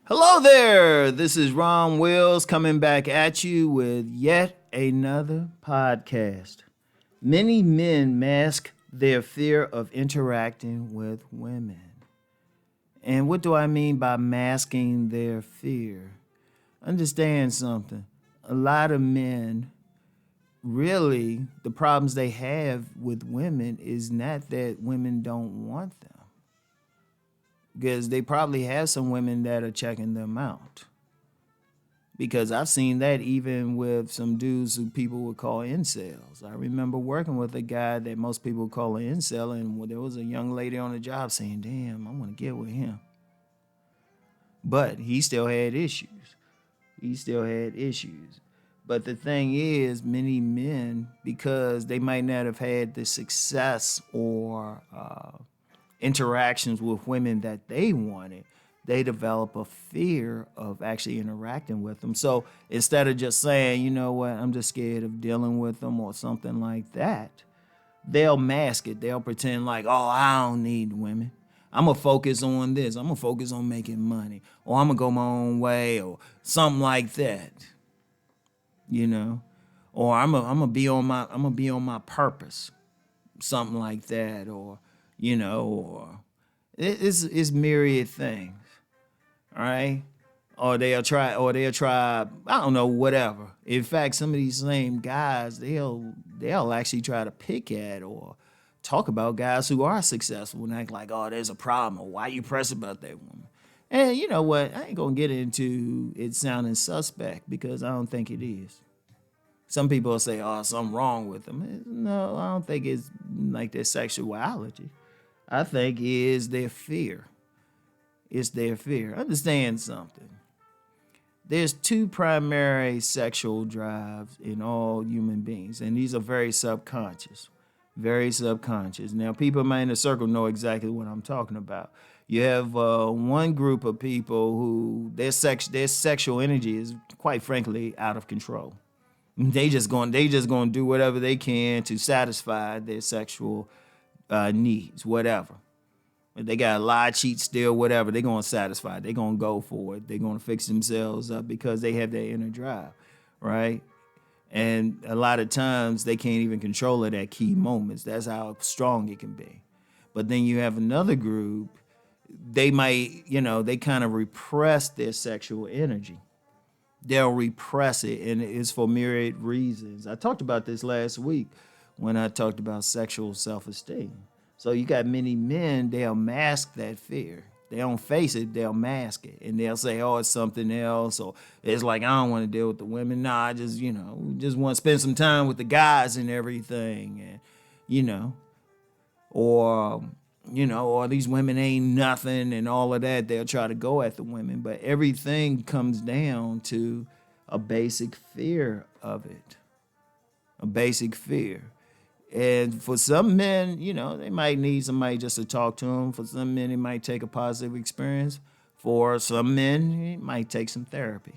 Hello there. This is Rom Wills coming back at you with yet another podcast. Many men mask their fear of interacting with women. And what do I mean by masking their fear? Understand something. A lot of men, really, the problems they have with women is not that women don't want them, because they probably have some women that are checking them out. Because I've seen that even with some dudes who people would call incels. I remember working with a guy that most people would call an incel, and there was a young lady on the job saying, damn, I want to get with him. But he still had issues. But the thing is, many men, because they might not have had the success or interactions with women that they wanted, they develop a fear of actually interacting with them. So instead of just saying, you know what, I'm just scared of dealing with them or something like that, they'll mask it. They'll pretend like, oh, I don't need women. I'm going to focus on this. I'm going to focus on making money. Or I'm going to go my own way or something like that. You know? Or I'm going to be on my purpose. Something like that. Or it's myriad things. All right? Or they'll try, I don't know, whatever. In fact, some of these same guys, they'll actually try to pick at or talk about guys who are successful and act like, oh, there's a problem, or why you press about that woman. And you know what? I ain't gonna get into it sounding suspect, because I don't think it is. Some people will say, oh, something wrong with them. No, I don't think it's like their sexuality. I think it is their fear. It's their fear. Understand something. There's two primary sexual drives in all human beings, and these are very subconscious. Very subconscious. Now, people in my inner circle know exactly what I'm talking about. You have one group of people who their sexual energy is, quite frankly, out of control. They just going to do whatever they can to satisfy their sexual needs, whatever. If they got a lie, cheat, steal, whatever, they're going to satisfy it. They're going to go for it. They're going to fix themselves up because they have their inner drive, right? And a lot of times they can't even control it at key moments. That's how strong it can be. But then you have another group, they might, they kind of repress their sexual energy. They'll repress it, and it's for myriad reasons. I talked about this last week when I talked about sexual self-esteem. So you got many men, they'll mask that fear. They don't face it, they'll mask it. And they'll say, oh, it's something else. Or it's like, I don't want to deal with the women. Nah, I just, just want to spend some time with the guys and everything. And, or these women ain't nothing and all of that. They'll try to go at the women. But everything comes down to a basic fear of it. A basic fear. And for some men, they might need somebody just to talk to them. For some men, it might take a positive experience. For some men, it might take some therapy,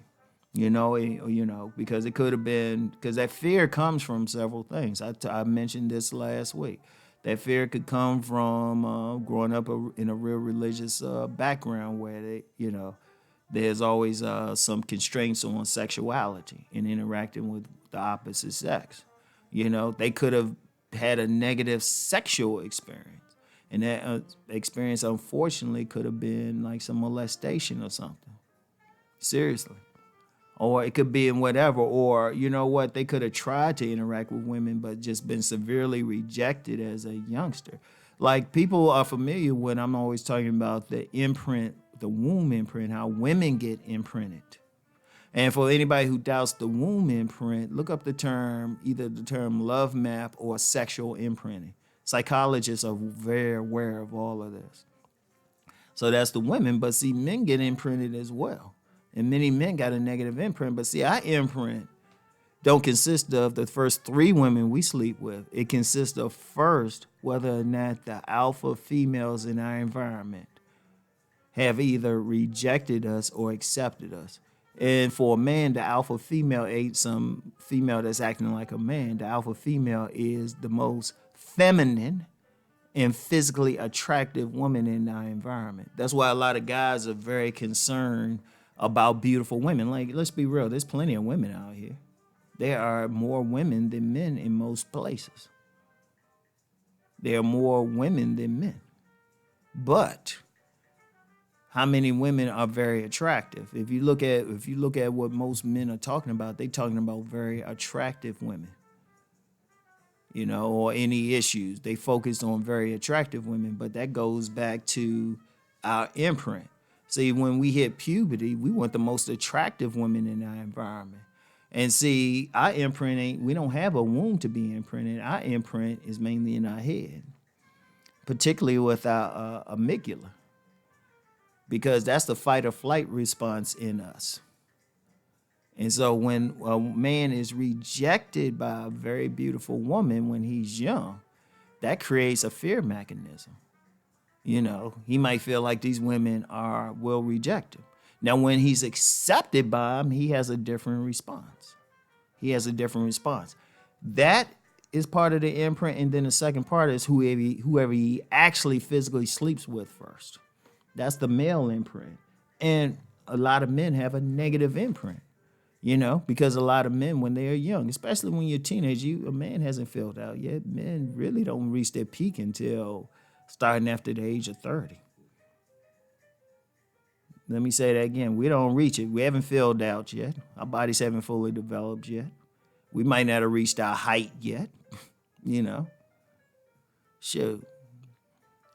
because it could have been, because that fear comes from several things. I mentioned this last week. That fear could come from growing up in a real religious background where there's always some constraints on sexuality and interacting with the opposite sex. They could have had a negative sexual experience, and that experience unfortunately could have been like some molestation or something. Seriously. Or it could be in whatever, or they could have tried to interact with women but just been severely rejected as a youngster. Like, people are familiar when I'm always talking about the imprint, the womb imprint, how women get imprinted. And for anybody who doubts the womb imprint, look up either the term love map or sexual imprinting. Psychologists are very aware of all of this. So that's the women, but see, men get imprinted as well. And many men got a negative imprint, but see, our imprint don't consist of the first 3 women we sleep with. It consists of first whether or not the alpha females in our environment have either rejected us or accepted us. And for a man, the alpha female ain't some female that's acting like a man. The alpha female is the most feminine and physically attractive woman in our environment. That's why a lot of guys are very concerned about beautiful women. Like, let's be real, there's plenty of women out here. There are more women than men in most places. There are more women than men. But how many women are very attractive? If you look at what most men are talking about, they're talking about very attractive women. Or any issues. They focus on very attractive women, but that goes back to our imprint. See, when we hit puberty, we want the most attractive women in our environment. And see, our imprint we don't have a womb to be imprinted. Our imprint is mainly in our head, particularly with our amygdala, because that's the fight or flight response in us. And so when a man is rejected by a very beautiful woman when he's young, that creates a fear mechanism. He might feel like these women will reject him. Now, when he's accepted by them, he has a different response. That is part of the imprint. And then the second part is whoever he actually physically sleeps with first. That's the male imprint. And a lot of men have a negative imprint, because a lot of men, when they're young, especially when you're a teenager, a man hasn't filled out yet. Men really don't reach their peak until starting after the age of 30. Let me say that again. We don't reach it. We haven't filled out yet. Our bodies haven't fully developed yet. We might not have reached our height yet, Shoot.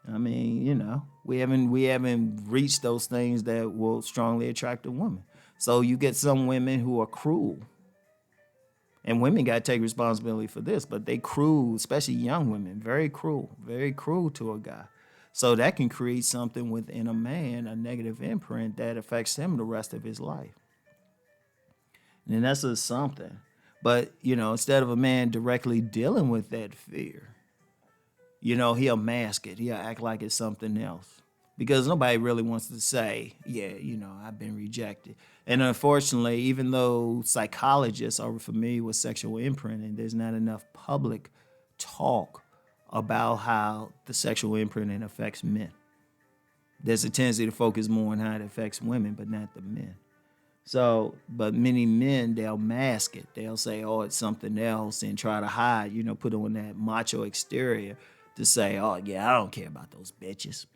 I mean, we haven't reached those things that will strongly attract a woman. So you get some women who are cruel. And women got to take responsibility for this, but they cruel, especially young women, very cruel to a guy. So that can create something within a man, a negative imprint that affects him the rest of his life. And that's just something. But, instead of a man directly dealing with that fear, he'll mask it. He'll act like it's something else. Because nobody really wants to say, yeah, I've been rejected. And unfortunately, even though psychologists are familiar with sexual imprinting, there's not enough public talk about how the sexual imprinting affects men. There's a tendency to focus more on how it affects women, but not the men. So, but many men, they'll mask it. They'll say, oh, it's something else, and try to hide, put on that macho exterior to say, oh, yeah, I don't care about those bitches.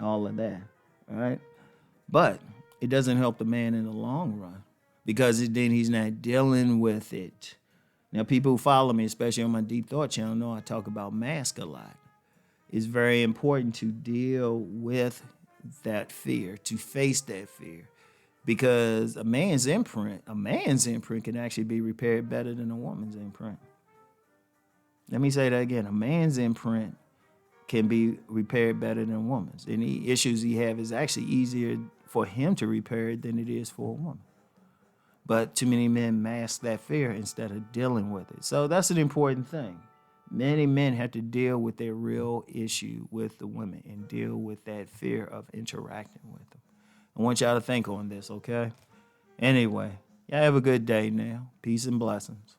All of that, all right? But it doesn't help the man in the long run, because then he's not dealing with it. Now, people who follow me, especially on my Deep Thought channel, know I talk about mask a lot. It's very important to deal with that fear, to face that fear, because a man's imprint can actually be repaired better than a woman's imprint. Let me say that again. A man's imprint can be repaired better than a woman's. Any issues he have is actually easier for him to repair it than it is for a woman. But too many men mask that fear instead of dealing with it. So that's an important thing. Many men have to deal with their real issue with the women and deal with that fear of interacting with them. I want y'all to think on this, okay? Anyway, y'all have a good day now. Peace and blessings.